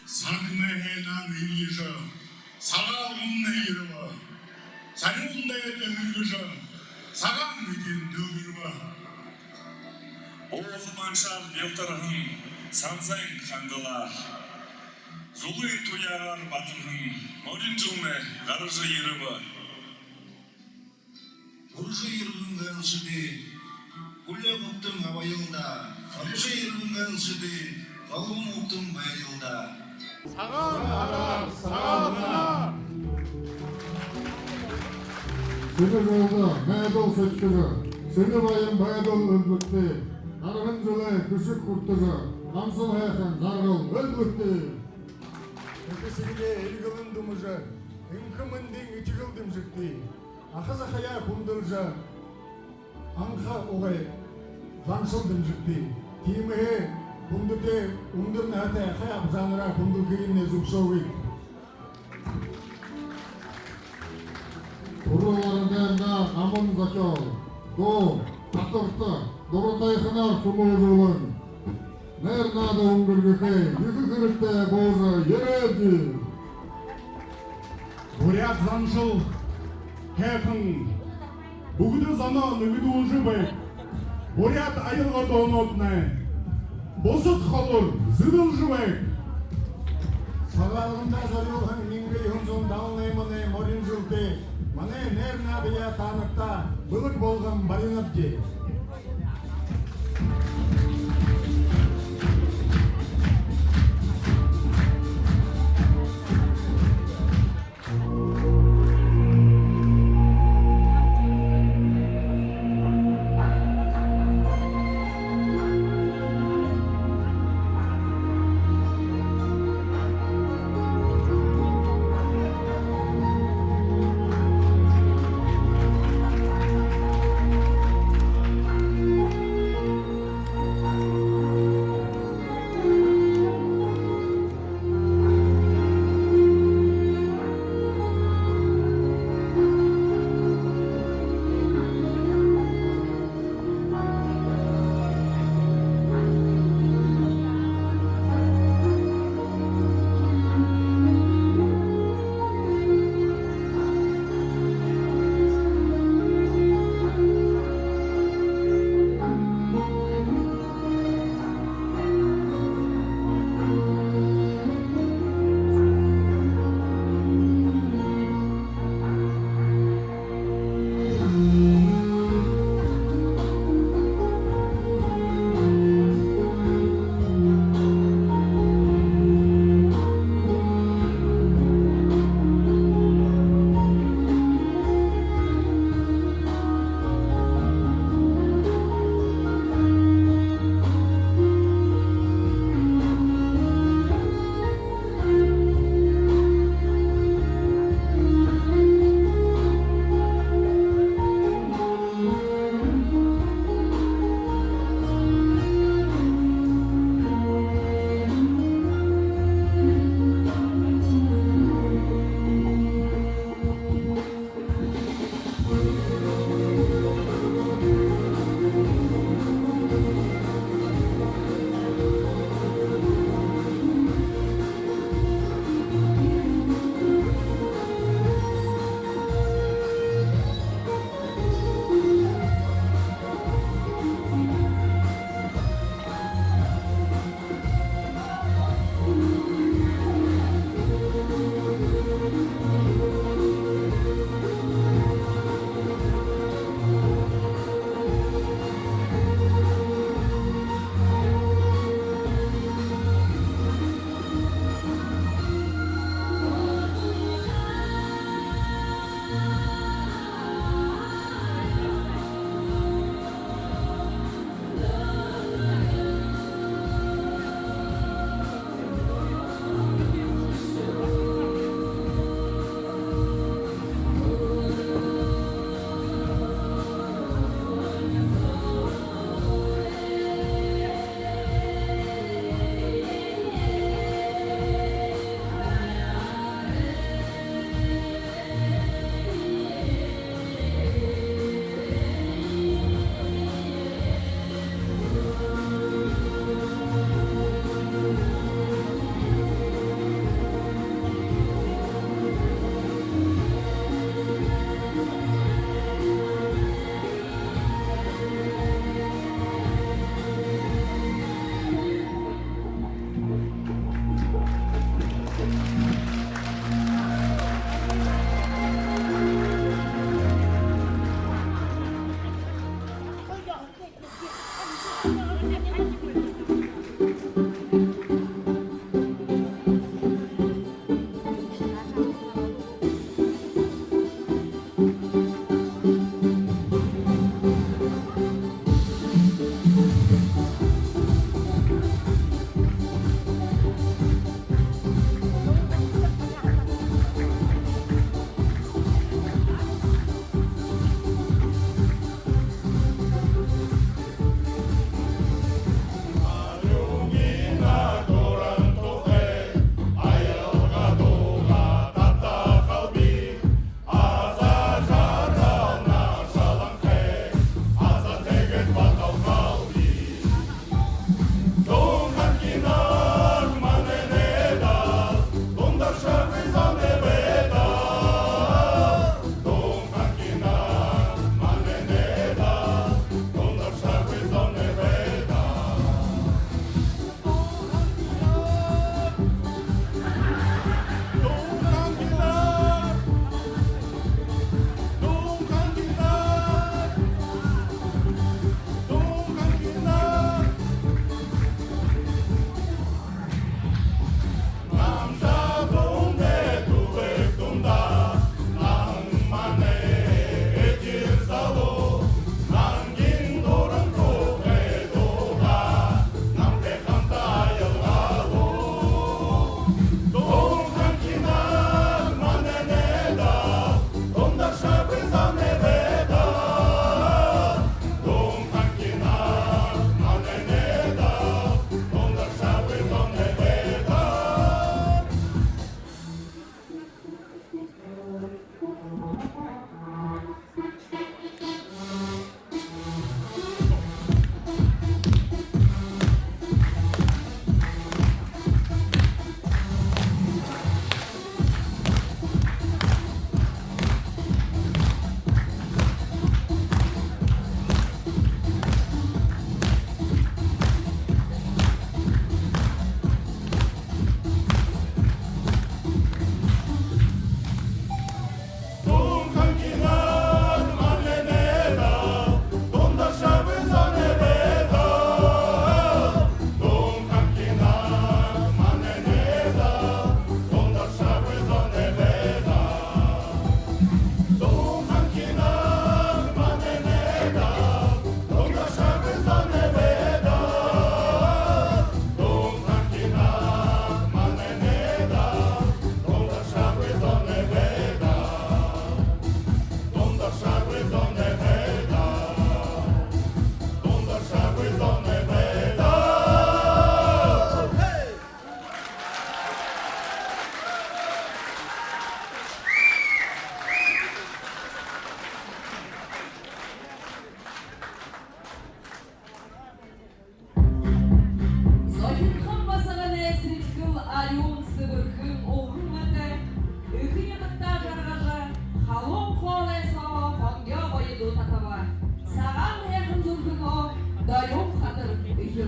상매해난 의리서 사과없네 이르와 자연대의 의리서 사과의진 누비르와 Osmanşar Beltarhın Sansayn Kandılar Zuluy Tuyarar Batırhın Morinculme Garıcı Yırıbı Uruşa yırgıngan sıdı Kulya bıktım hava yılda Arışa yırgıngan sıdı Kalbım bıktım baya yılda 사과하라 사과하라 Seni yolda Mädol seçkisi, seni bayın Mädol öldükti. Arğın жылы күшік құрттығы, қамсыл хайқан жарғыл öldükti. Ötesinde elgılın dımıcı, ınkımındın içigil dımcıkti. Akıza kaya kundırıcı, anka oğay, zansıl dımcıkti. Тимээ хүндүтэй өндөр найтай хаяа жанраа хүндүгэрийн зүгшөөгийг Турууларында амын зачол, до татырты, дұрытайқынар күмілжуылын. Нәрнады өңгіргіке, екі кірікті бозы ереді. бурят заншыл хэхэн бүгді зана нүгіді ұжыбай бурят айылға доонотны босыт холур зыдыл жыбай сағалығында зарылған меңгей хүнзон далнаймыны морин жылды мане нернабия танықта былық болған баринапти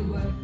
Ютуба.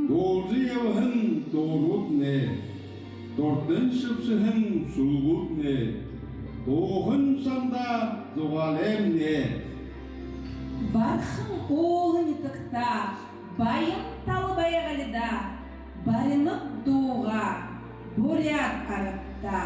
Doğruyavahın doğrult ne? Dortun şıpsıhın sulgut ne? Doğun sanda zogalem ne? Бархың оғын тықта, байым талбай қалыда, барынып доға, бурят арықта.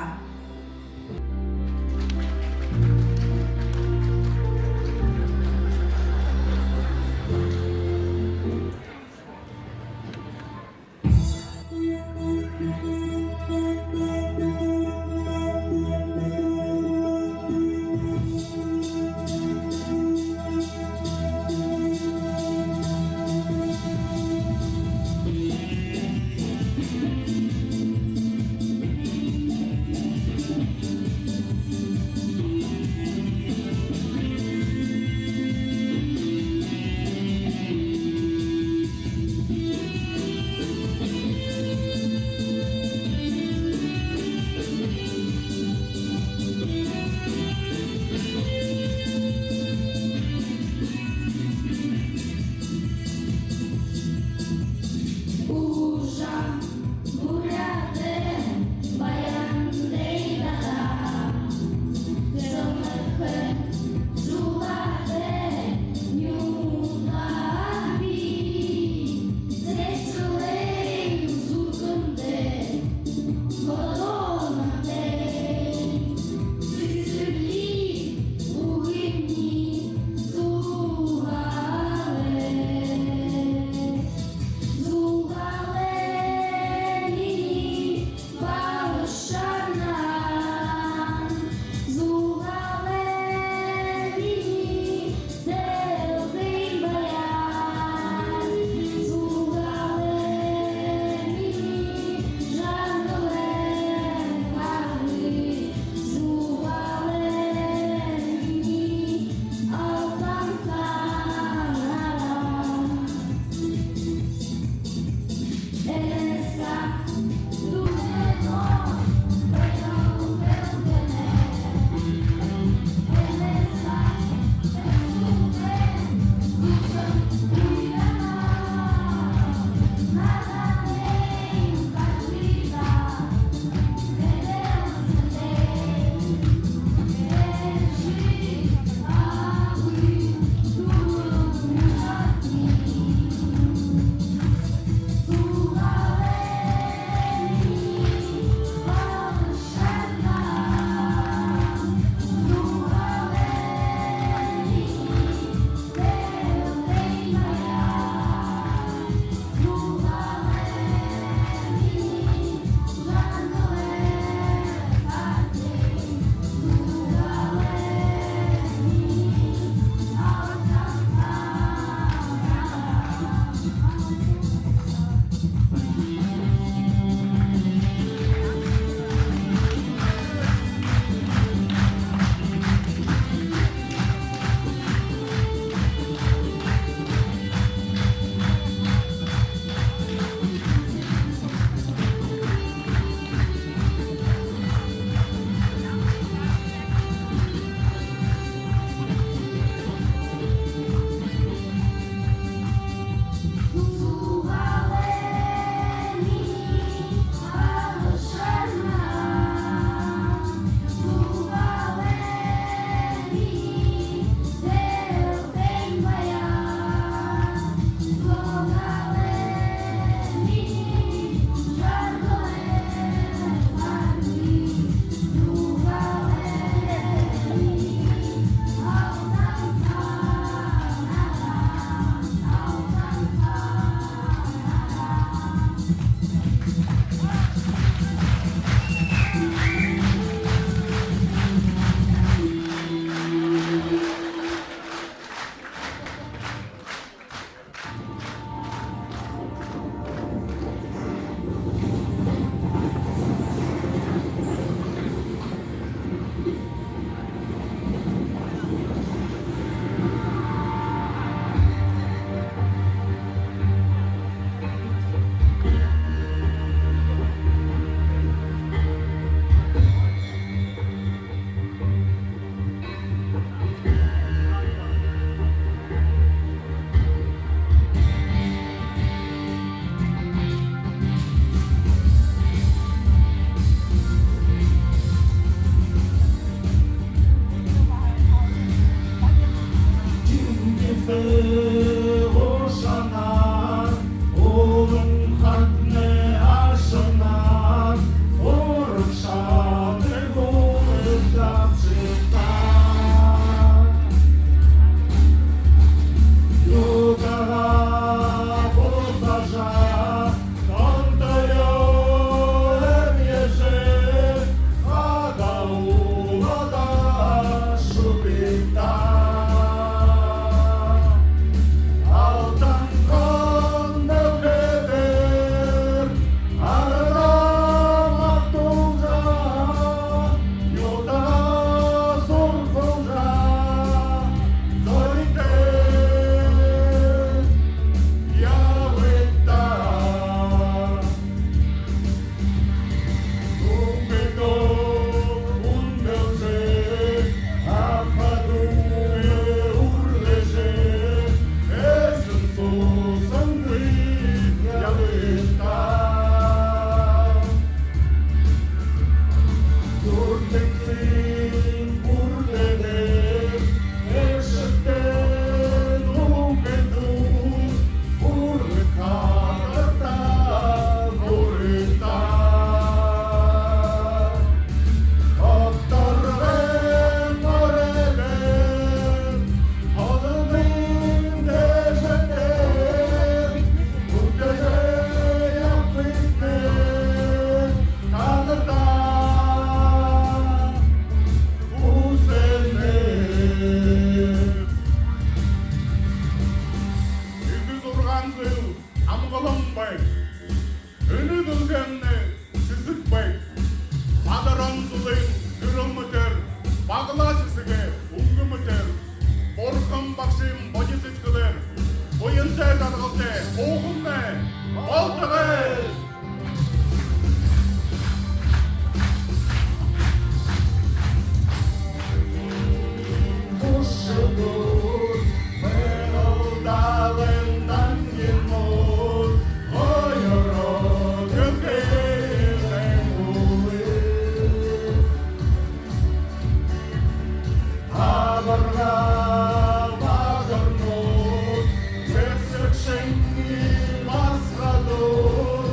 Аңғыл амғылынбай, үні дүлгенні сүзікбай, Адыранзылың үрімітер, бағыла сізіге ұңғымытер, Борқым бақшым бодисічкілер, Ойынды жарғылды, оғынны, олтығы! Ушығыр, мыңылдалыңдан келмұр, ойыры көкелің ұлы. Абырға бағырнұр, сесік шыңги басқадыр,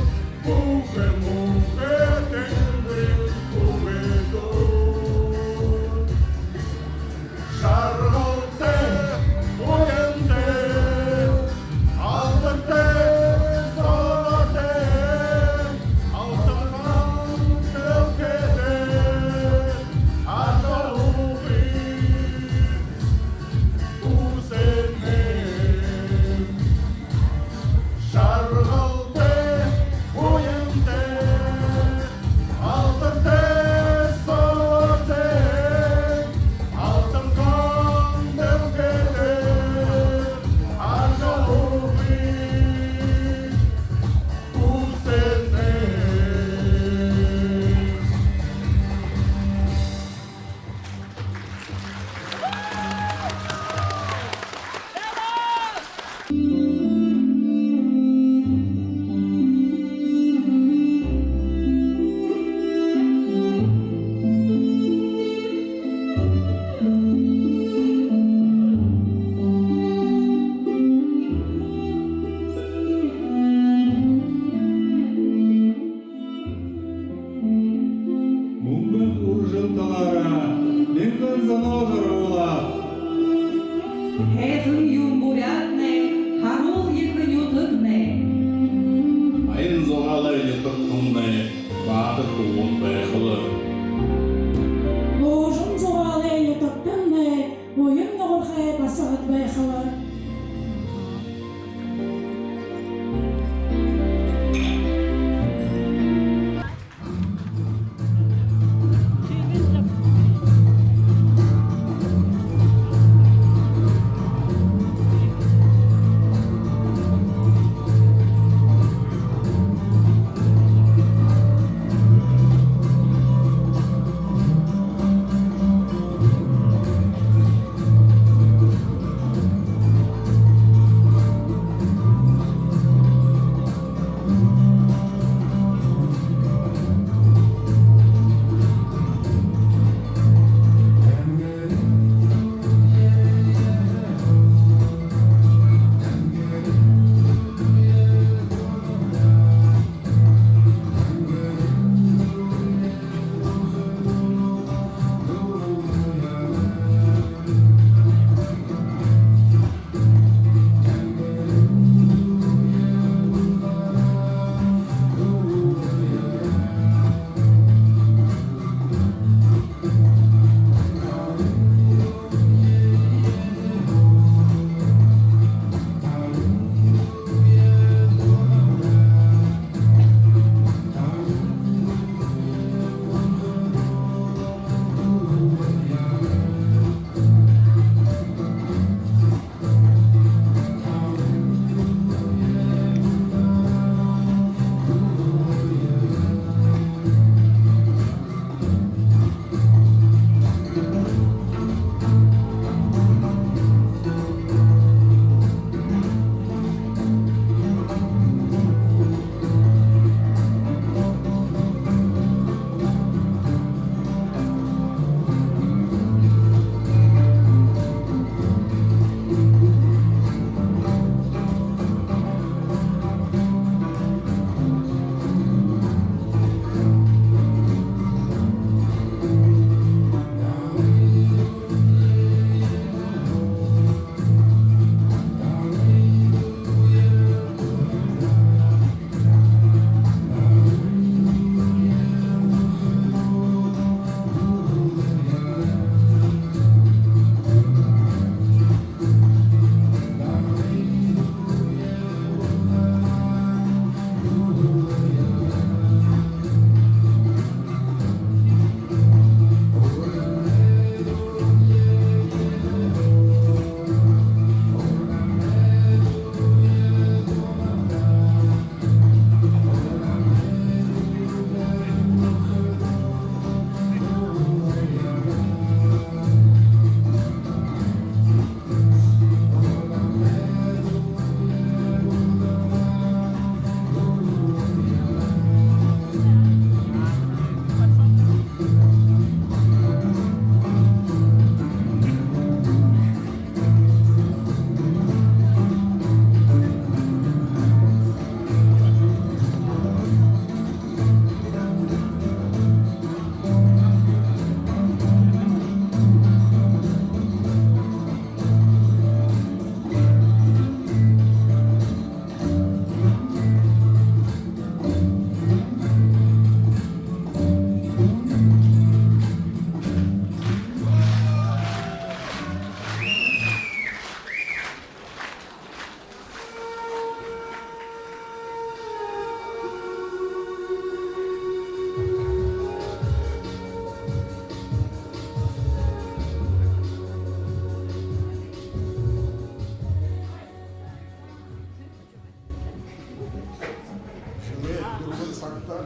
сакта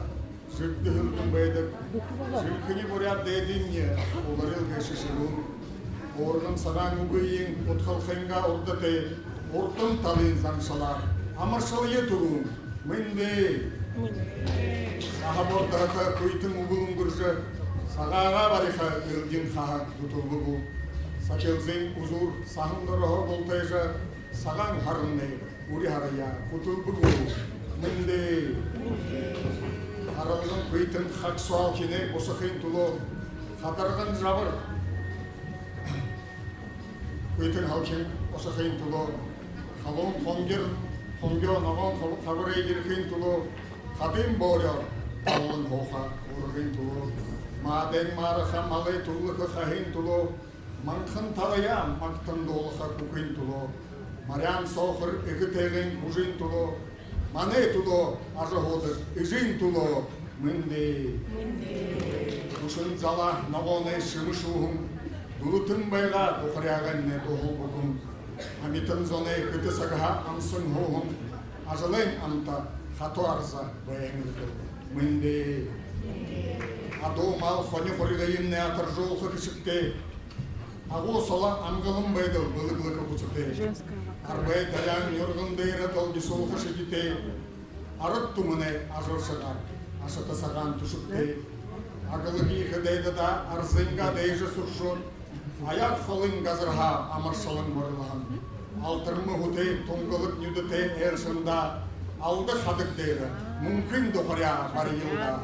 жыкты хылгын бэйдык жылкыни бурят дэдинне оларыл кешишилун оргын саган угыйын утхалхынга урдыты уртын талын заңшалар амаршалые турун мынды сахабордата куйтын угулун гыржы сагага бариха ылдин хаха тутулбугу сакелзин узур сахындырохо болтайжа саган харынны ури харая кутулбугу мынды аралгын куйтын хак суал кине осахын тулу хатарган жабыр куйтын халкин осахын тулу халон хонгер хонгё нагон хабырай гирхын тулу хатин борё алын хоха ургын тулу маден мараха малай тулы хахын тулу манхын талая мактын долха кукын тулу марян сохыр экитеген ужин тулу мане тулу ажаходы ижин тулу мынды ушын зала нагоны шымышуhum дулутын байга дохряган не дохулбукум амитын зоне кыты сагаха амсын хоhum ажалын амта хато арза баяңырды мынды адо мал хони хоригайын не атаржол хыкышыкте агу сола амгалым байдыл былыглыка кучукте арбай таян юргындыйра толги солха шидите арыт тумыне ажыршыгар ашыта саган тушукте агылыги хыдайда да арзынга дейжы суршун аяк фалын газырха амаршалын морылан алтырмы хуте тоңгылык нүдіте эршында алды хадык дейрі мүмкін дохаря бар йылда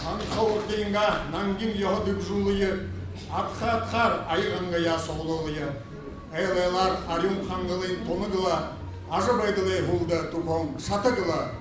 Анхаурдинга нангин йохдык жулые атхар айганга я соглолые элелар арюм хангылын томыгыла ажыбайдылы хулда тукон шатыгыла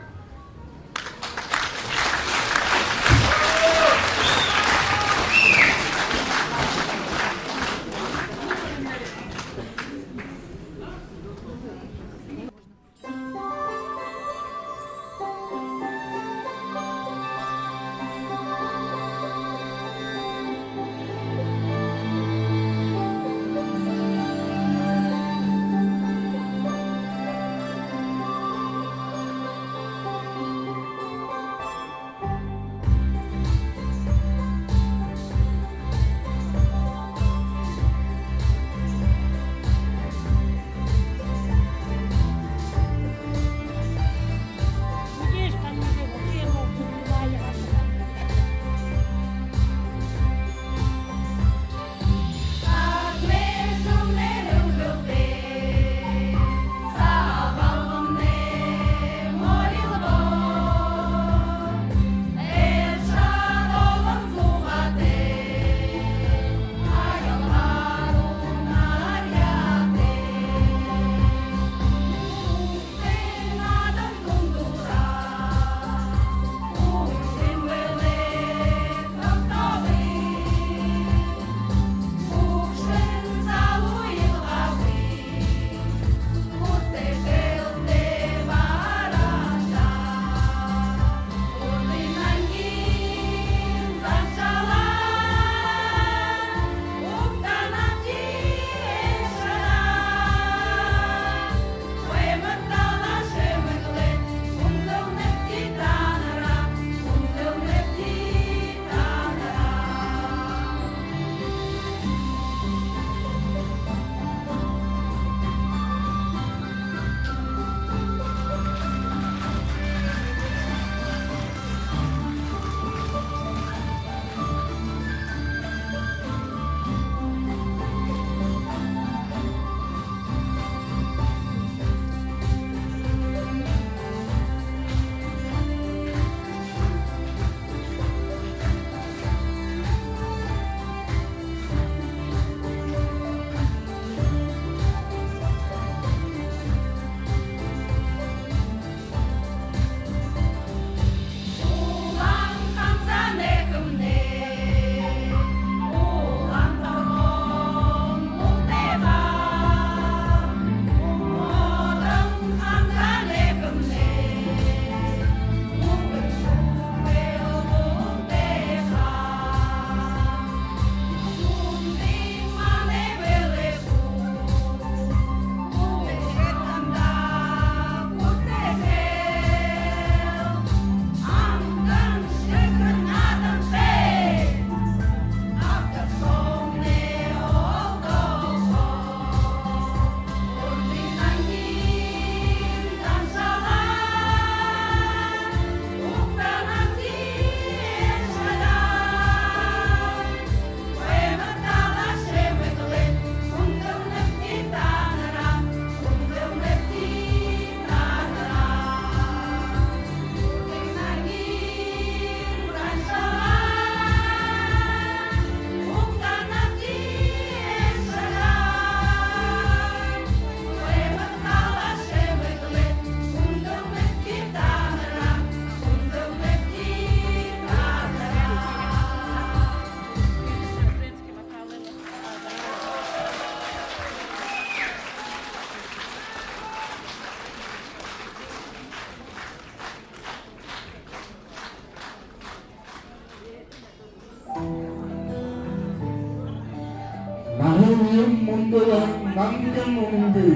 Suyum mundulan nangın onundu.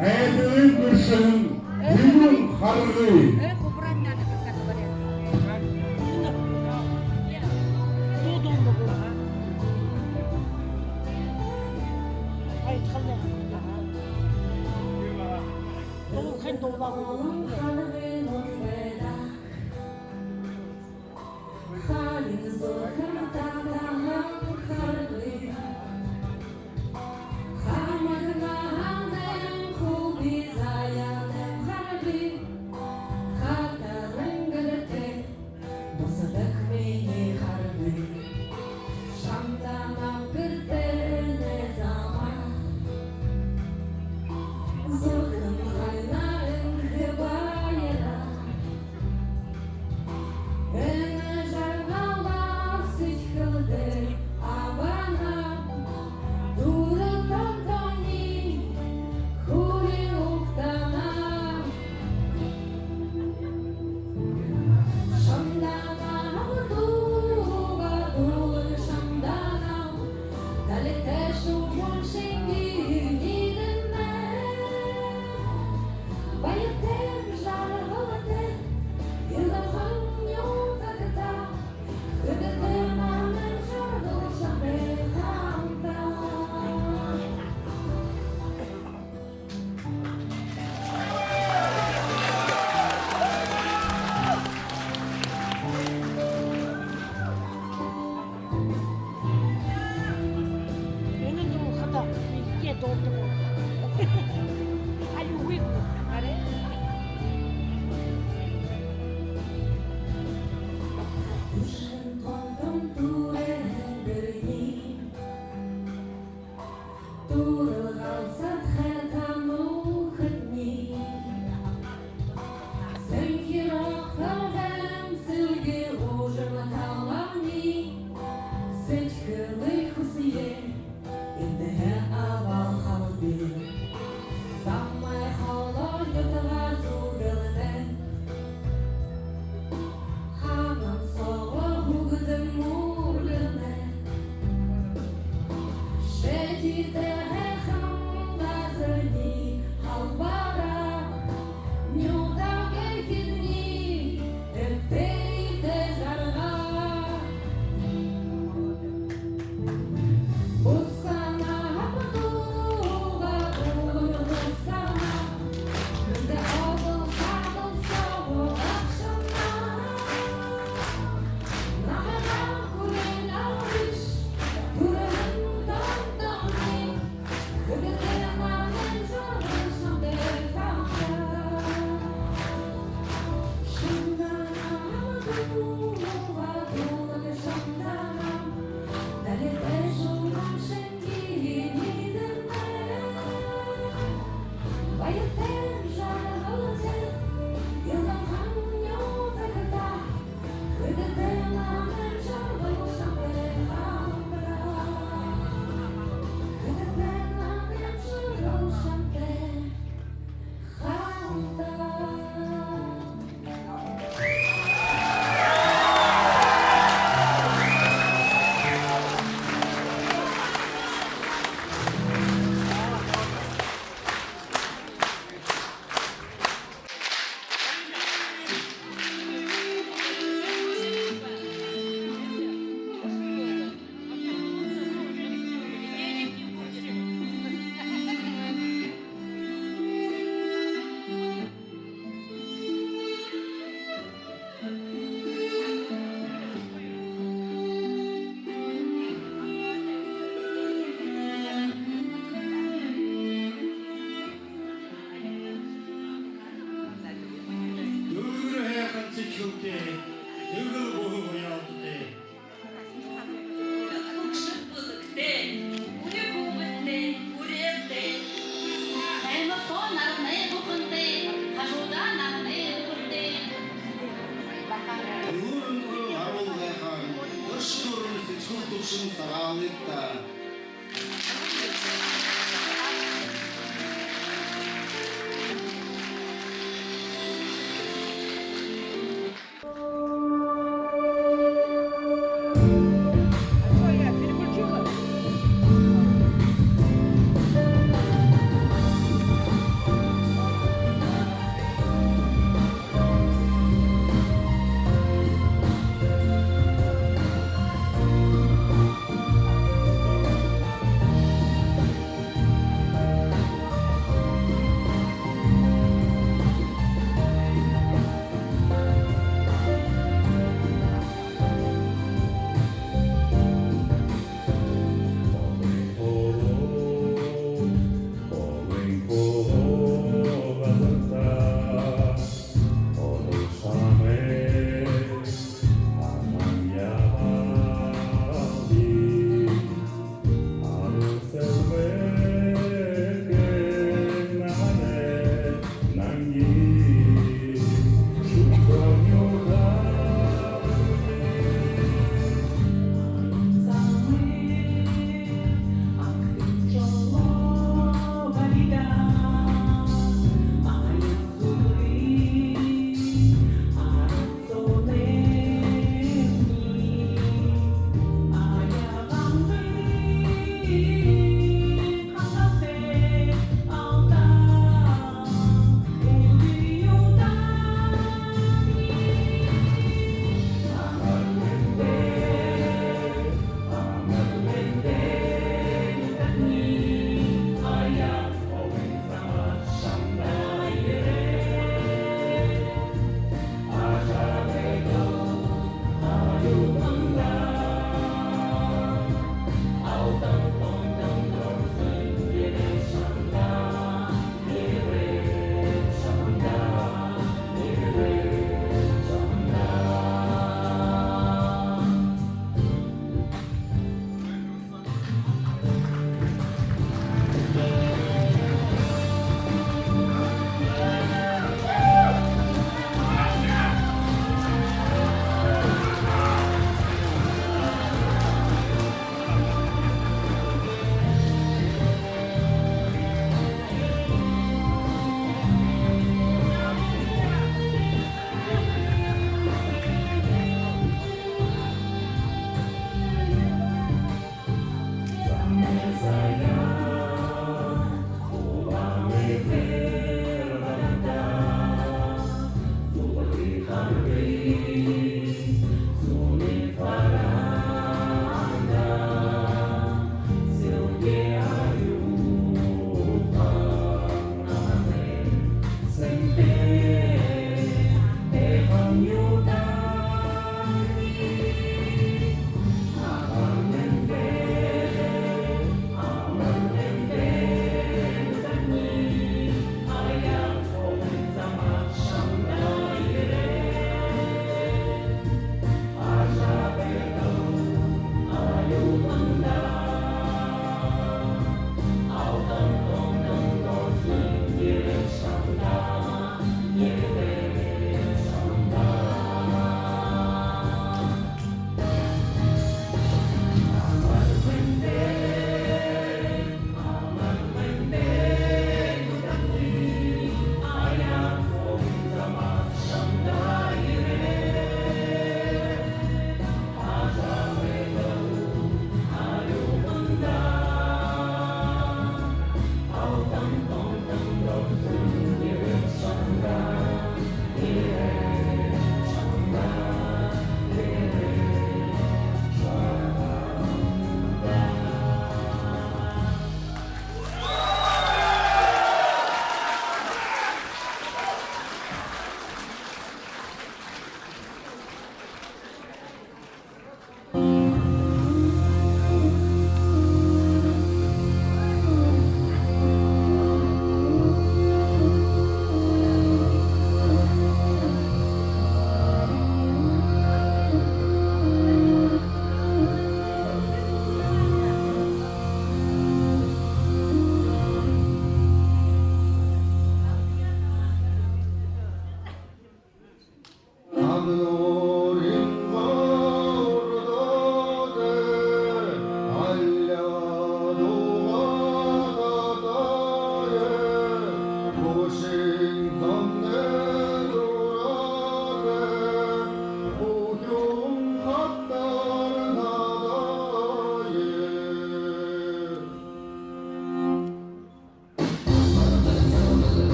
Neydi kışın gülün harri.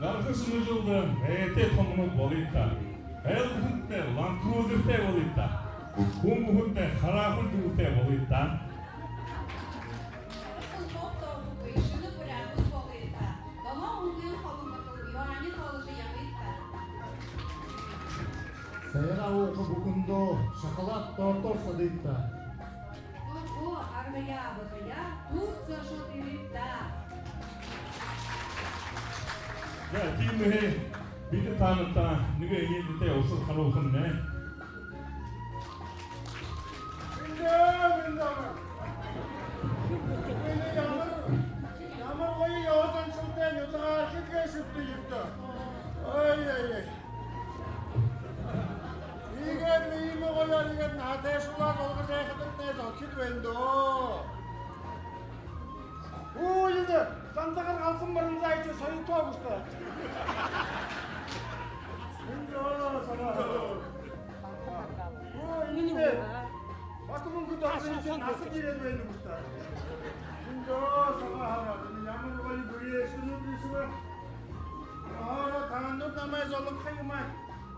Narkısını жылды ээте томунуп болуйта. Эл хүнте ланкрузерте болуйта. Кум хүнте харахулдуте болуйта. Sayra oku bugündo şokolad tortorsa deyipta. О, армия бабая, тут зашел иритта. За тиймээ бид таанта нэг ийдтэй усал харуулхан нэ. Ямар гоё явсан чултай юугаар хитгээс үтээ юутай. Ой. Игээд ийм гоёор игээд наадашуулаад болгож яхад нэг зохид байна дөө. Ой, зандагаар галсан баран зайч соёлтой гүштэй. Эндээ санаа. Ой, бас мөнгөд орсон насад ирээд байна гүштэй. Эндээ санаа. Ямар гоё бүрээс нүдсвэ. Танууд намайг золгох юм аа.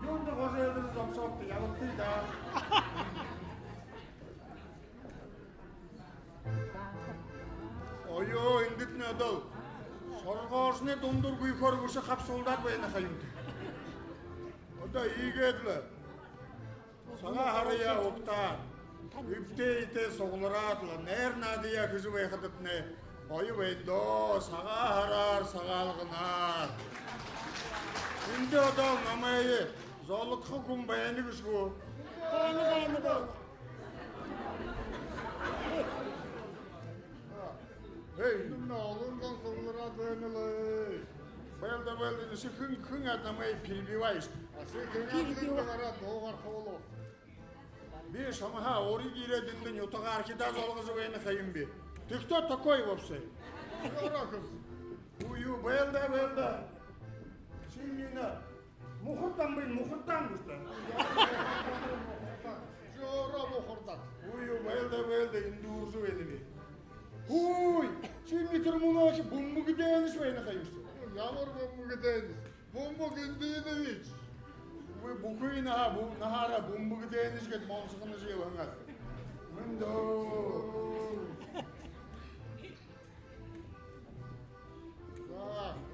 Юунд гошоод зогсоод явуултыг да. Оёо эндит надад соргоосны дундуур гүйхөр бүш хавсуулдаад байна хаа юм. Одоо ийгээд л сага харьяа угтаа өвтөйтэй суглараад л нээр надия гэж байхад нэ Koyu beydo sağa harar sağalgınar. Şimdi adam namayı zorluk hukum beğeni kuşku. Beğeni. Hey, ne olurdan sorulara dayanılır. Böyle nişi kın adamı pilbi var işte. Aşı kın adamı var doğar kolu. Bir şama ha ori gire dindin yotağa arkada zolgızı beyni kayın bir. Tükto takoy vapsay. Yorakım. Uyu böyle. Şimdi ne? Muhurtan işte. Jora muhurtan. Uyu böyle indi ursu beni bir. Huy! Şimdi tırmını açıp bumbu gideniz beyni kayın işte. Yağmur bumbu gideniz. Bumbu gündüğünü hiç. Bu köyüne ha bu nahara bumbu gideniz git monsukunu yılanlar. Mündo.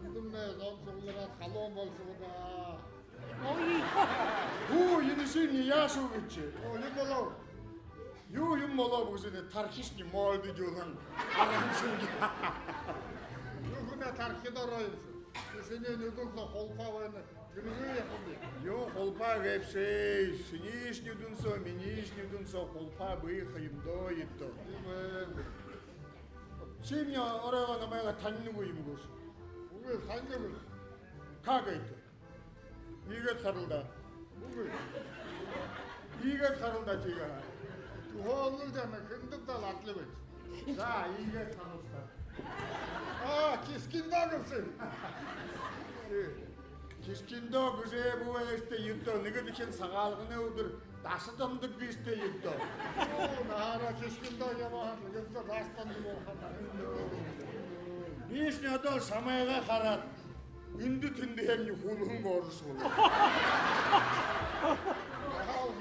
Indim ne zomsulara kalon bolsa da. Bu yenisi ni yaşı geçi. O ne bolo? Yum bolo bu sene tarkişki moldu diyorlar. Anlamsın ki. Yuguna tarkıda arayırsın. Seni nüdünse holpa var ne? Günü yapıldı. Yok holpa vepsey. Seni iş nüdünse, meni iş nüdünse holpa bıyık kıyımda yitti. Şimdi oraya namaya tanını koyayım kız. Bugün hangi gün? Kagaydı. İyiget karılda. Bugün. İyiget karılda tiga. Tuğolur canı kındık da latlı bıç. Da iyiget karılda. Kiskin dağımsın. Kiskin dağ güzel bu işte yuttu. Ne kadar sağlıklı odur. Dasıdımdık işte yuttu. Nahara kiskin dağ yaman. Yuttu dastandı bu. Biz ne de samaya karat. Ündü tündü hem yufulun korusu olur.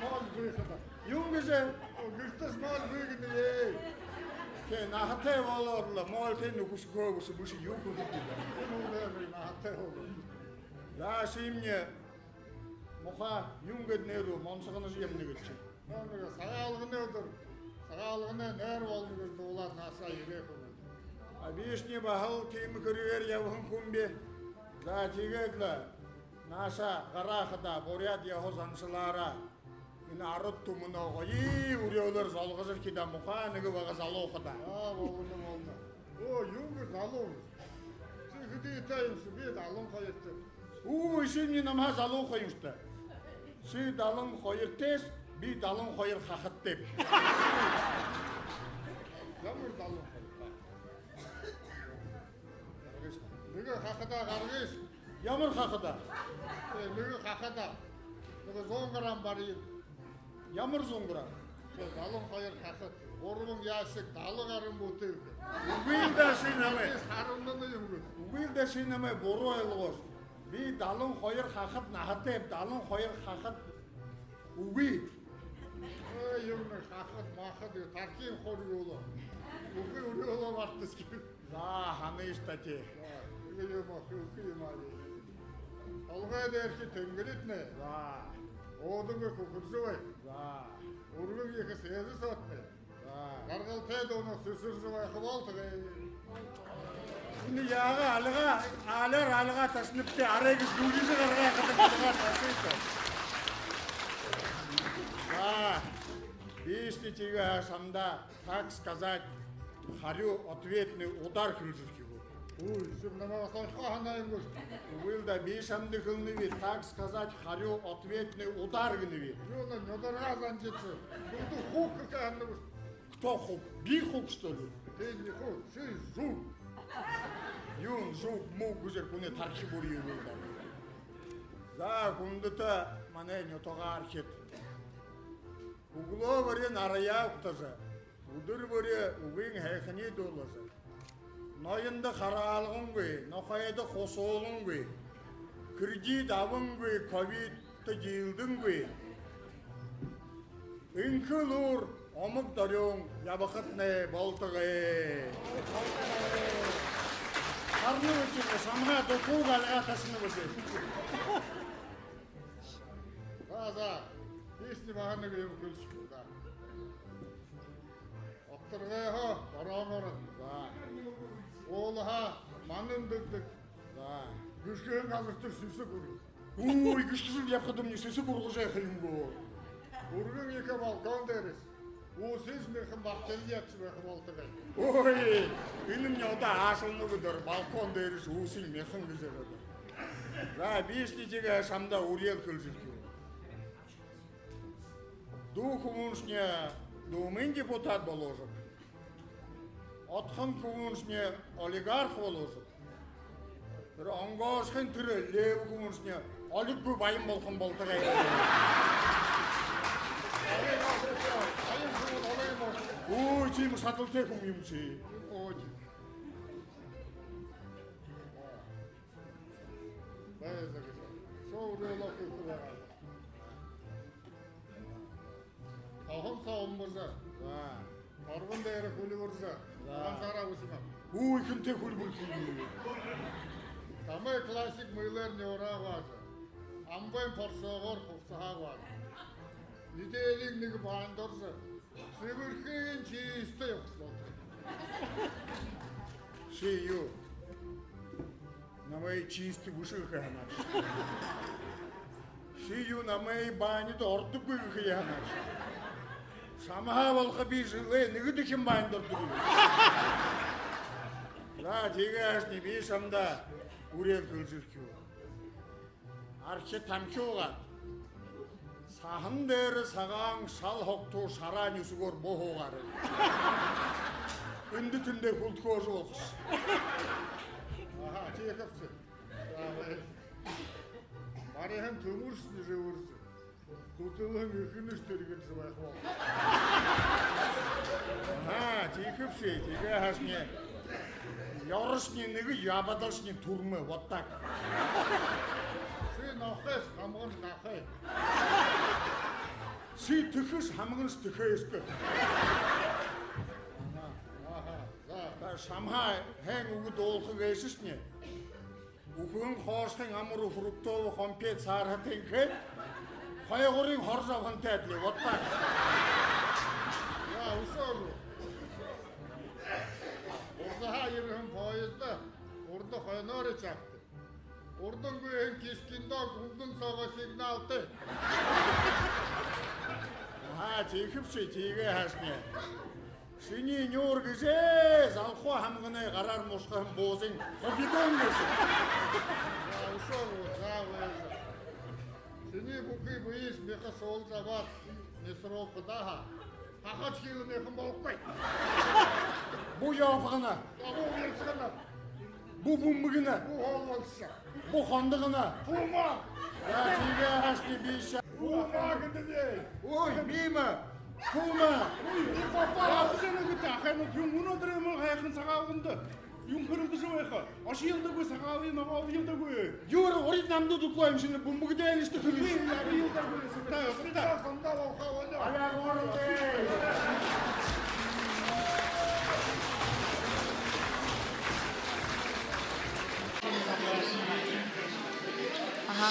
Mal büyükler. Yung güzel. Güçtes mal büyükler. Ke nahate valorla mal te nüfus kovusu bu şey yok gitti. Bunu nahate olur. Ya şimdi muha yung gidneru monsağınız yemne geçecek. Sağalgı ne olur? Sağalgı ne olmuyor dolar nasa yere koyuyor. Объясни bahal kimi kırıyor yavun kumbi. Zatigedla nasa garahda boryat yahozansılara. Yine arıt tumunu koyi uğruyorlar zalgızır ki de muhanıgı ve gazalı kada. Oldu. O yungu zalı. Siz gidiyetayımsı bir dalın koyurtu. Şimdi namaz zalı koyurtu. Siz dalın koyurtes bir dalın koyur kakıt deyip. Yamur dalın koyurtu. Nüge kakıda kargış. Yamur kakıda. Nüge kakıda. Nüge zongaran barıyım. Yamur zongaran. Dalın koyur kakıt. Orumun yaşık dalı karın bu tevki. Ubil de sineme. Sarımdan yumgur. Ubil de sineme boru elgos. Bir dalın koyur kakıt nahatep. Dalın koyur kakıt. Ubil. Yumgur kakıt makıt diyor. Tarkin koruyorlar. Ubil uruyorlar vartıs gibi. Hanı istati. Algaya der ki tengelit ne? Oğdun ve kukursu var. Urgun yeki seyzi satma. Kargal teyde onu süsürsü var kıvaltı. Şimdi yağı alığa taşınıp da araya gücüzü kargaya kadar taşıydı. Бишни тига самда, так сказать, харю ответный удар кружки. Ой, şimdi nama sayfahanayım göz. Был да бишамды кылныви, так сказать, харю ответный удар гныви. Ёна, нёдар разанчицы. Булду хук каканды. Кто хук? Би хук что ли? Ты не хук, ты жук. Юн, жук, мук гузер куне тархи бурию булда. Да, кундыта мане нётога архет. Угло варе нарая уктаза. Удыр варе угин хайхани долаза. Noyunda karalığın gıy, nohayda kosoğulun gıy. Kırcı davın gıy, Covid'da yıldın gıy. İnkılur, omuk daryon, yabakıt ne, baltı gıy. Karnı uçurdu, samha dokuğu galga taşını bısı. Baza, hiçli bahanı gıyım kılçık burada. Oktır gıy ho, oran. Олаха манындык. Да. Күшкен қазақтыр сөсі көру. Ой, күшкізіл япқыдым не сөсі бұрғыжай қиын бұл. Ургын екі балкон дәріс. О, сіз мекін бақтелі ятшы мекін болтығай. Ой, ілім неода ашылны күдір балкон дәріс өсің мекін күзер өді. Да, бешкетегі ашамда урел кіл жүркі. Ду күміншіне думен депутат боложып. Отқын күміншіне олигарх боложып. Bir аңғашқын түрі лев күміншіне олик көп айым болқын болтығай. Ой, чеймі сатыл текім емші. Ой. Байызы кіші. Сол рөлі күлкі бағады. Қағым сауын бұрза. Қарғын дәрі көлі бұрза. Оған сара өсіма. Ой, кім тек көл бүлкі. Тамай классик мыйлар не ора важы. Амбайм порсоғыр құқсыға важы. Нетелік негі бандырзы. Сығырқын чиісті yoxsulotır. Yok. Namay чисті күшіғі ғанаш. Namay bani da ordu күшіғі ғанаш. Шамаға болғы bir жылы негі дүкен bani дұрды күшіғі. Да, теге әшіне бей шамда үрел күлжіркі. Арке тамке оған. Сағын дәрі саған шал хоқту шара нүсігор боқ оғары. Үнді түнде күлт көзі оқыс. Аха, текіпсі. Барыған төмірсіні жауырсы. Күтілің үкін үштірген сұбайқы болды. Аха, текіпсі, теге әшіне. Ярышне неге ябадашне турмы, вот так. Сый нахес, хамғын нахай. Сый түкіш, хамғын түкейскі. Шамға хәң үгі долқы гейсішне. Үкін қошқын амыру фруктовы компет сарғытын кет. Қайғырын хоржавын тәділі, вот так. Ya, usarlı. Orada yürüyün poyuzda, orada kaynarı çaktı. Oradan göğün keskinde kundun sağa signaltı. Ha, tekipsi, tege hasne. Seni ne orgıze, zalxu hamgını karar moşkahın bozun, hobidan görsün. Ya, usarlı, sağ olasın. Seni bu kıy bu iş meqa sol zabat, nesroqı daha. Haqaç kelin meqim болып қой. Bu yapığına. Bu versiğine. Bu bumbuguna. Bu olmalısın. Bu xondığına. Puma. Ya tege hasne bir şey. Puma gidi dey. Oy, mime. Puma. Oy, papa. Ya bu sene gitti. Akayma tümünü dırımı qayqın sağalındı. Yunkırıldı şovayqa. Aşı yılda koy sağalı, nağalı yılda koy. Yürü, orayı namda tutlayayım şimdi. Bumbugu deyin işte kırıyorsun. Bir yılda koyuyorsun. Tamam, sanda volka oyna. Ayak orada. Aha.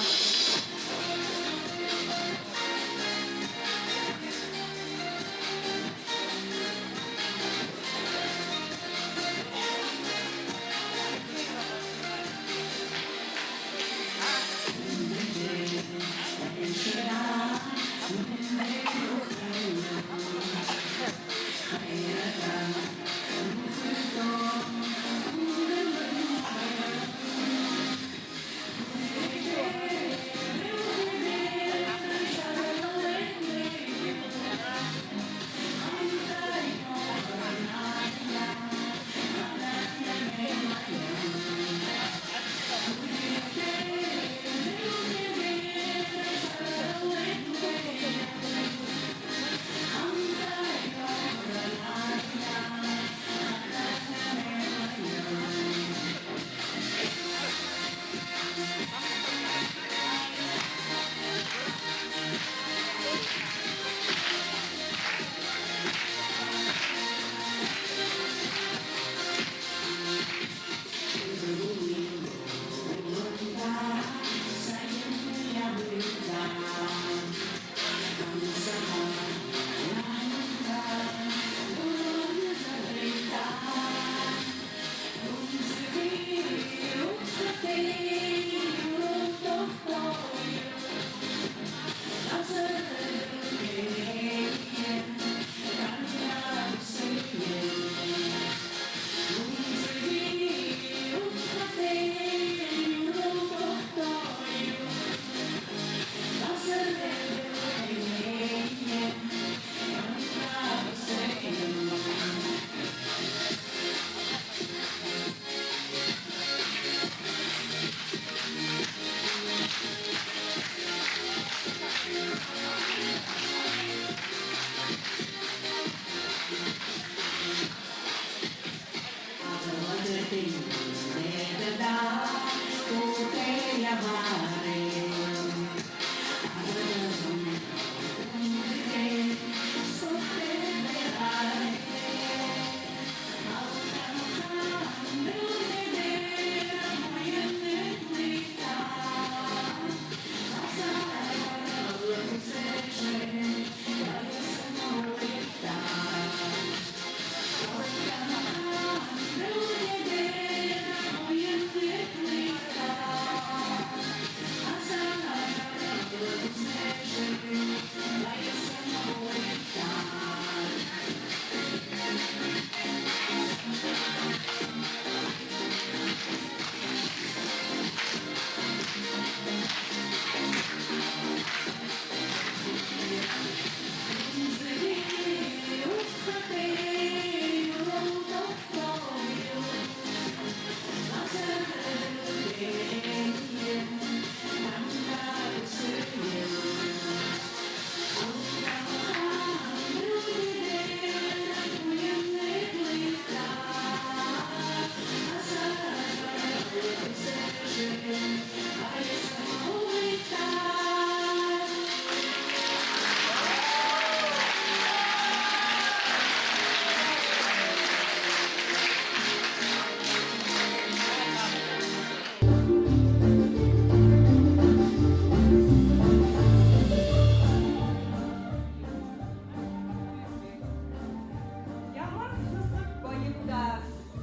Yağmur sısık boyumda,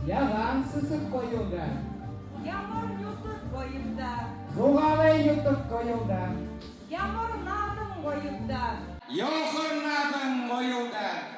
Yağan sısık koyulda, yağmur yutup boyumda, Zuğalı yutup koyulda, yağmur nadım boyumda. Yoğurnadım koyulda.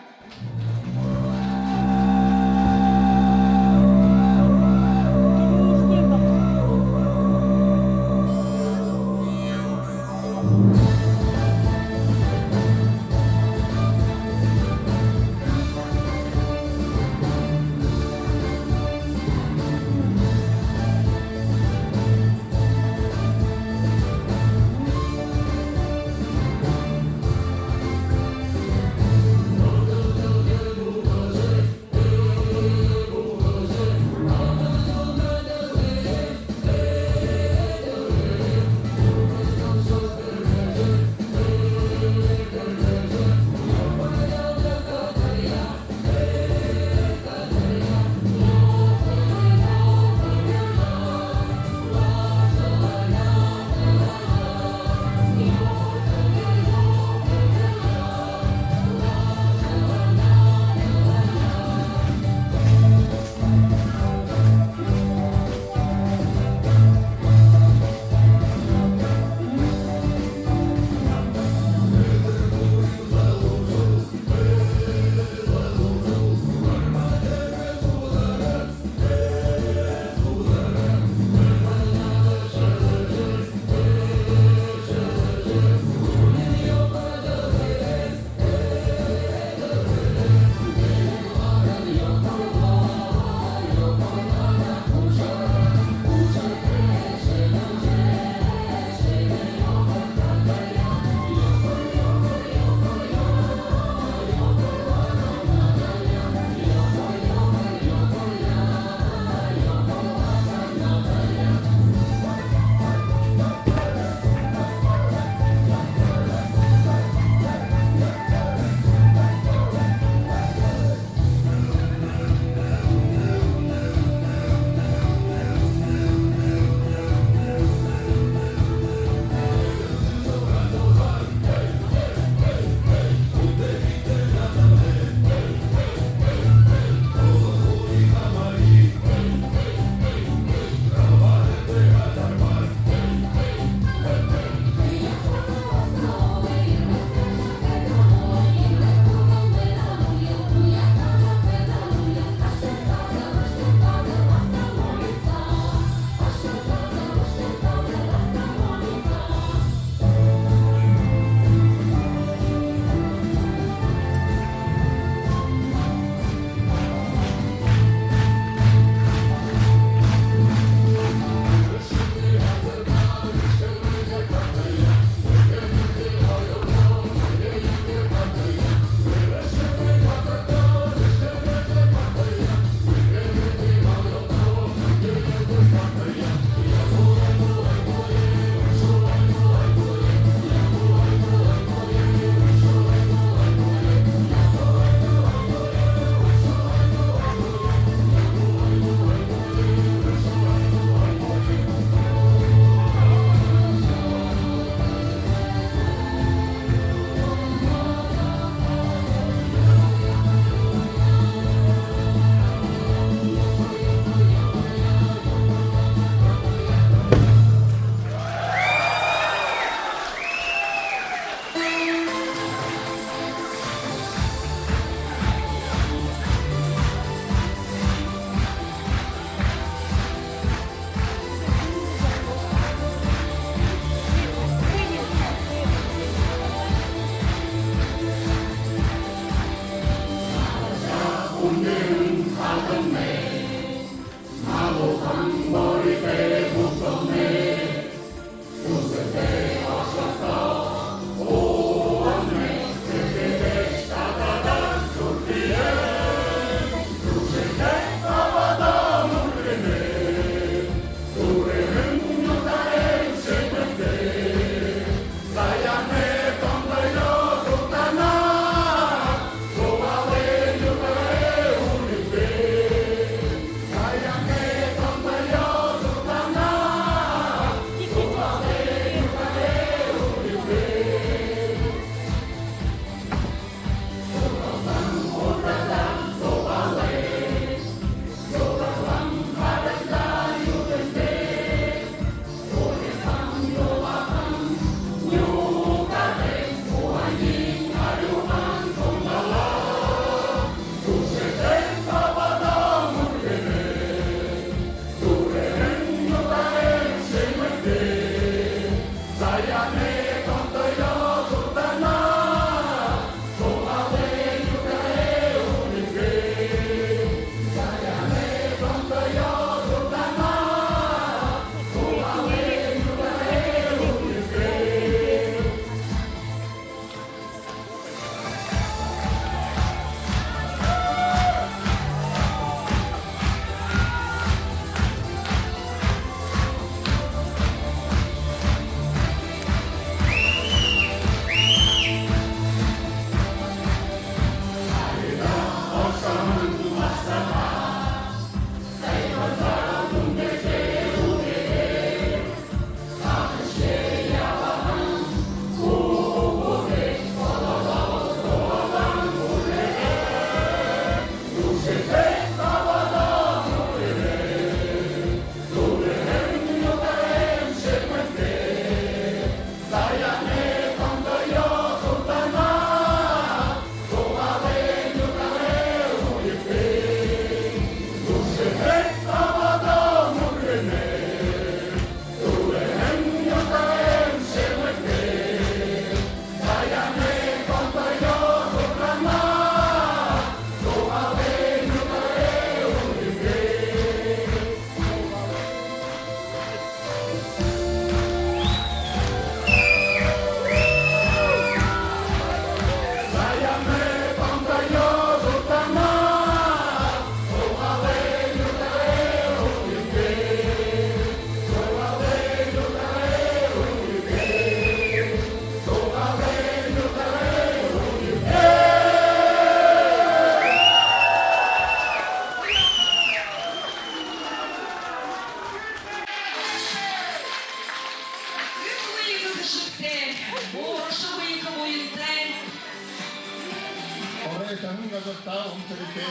바레타흥 가졌다 홈트리테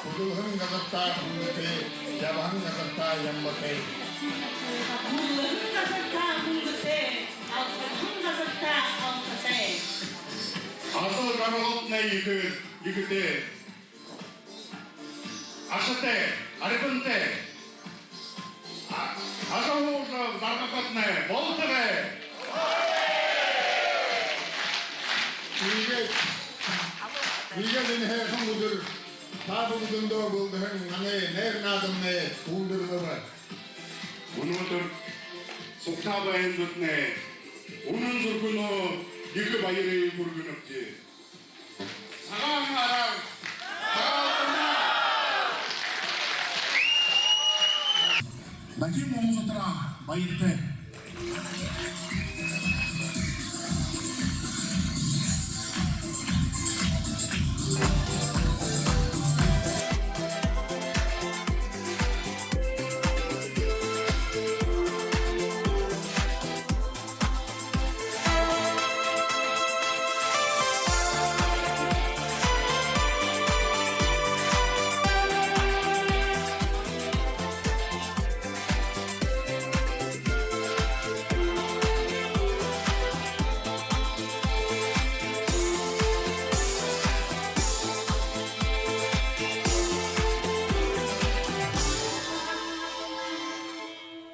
우두흥 가졌다 홈트리테 야바흥 가졌다 얌버테 아서 가로없네 이그때 아서때 아래번때 아서호서 나가갔네 boltere 이게 해 성부들 다부분도 bulduğun anne nernadım buldurduğum 오늘들 속타바엔 듣네 오는 surgunu 이그 바이를 부르긴 없지 사랑하랑 나기 몸소더라 바이르테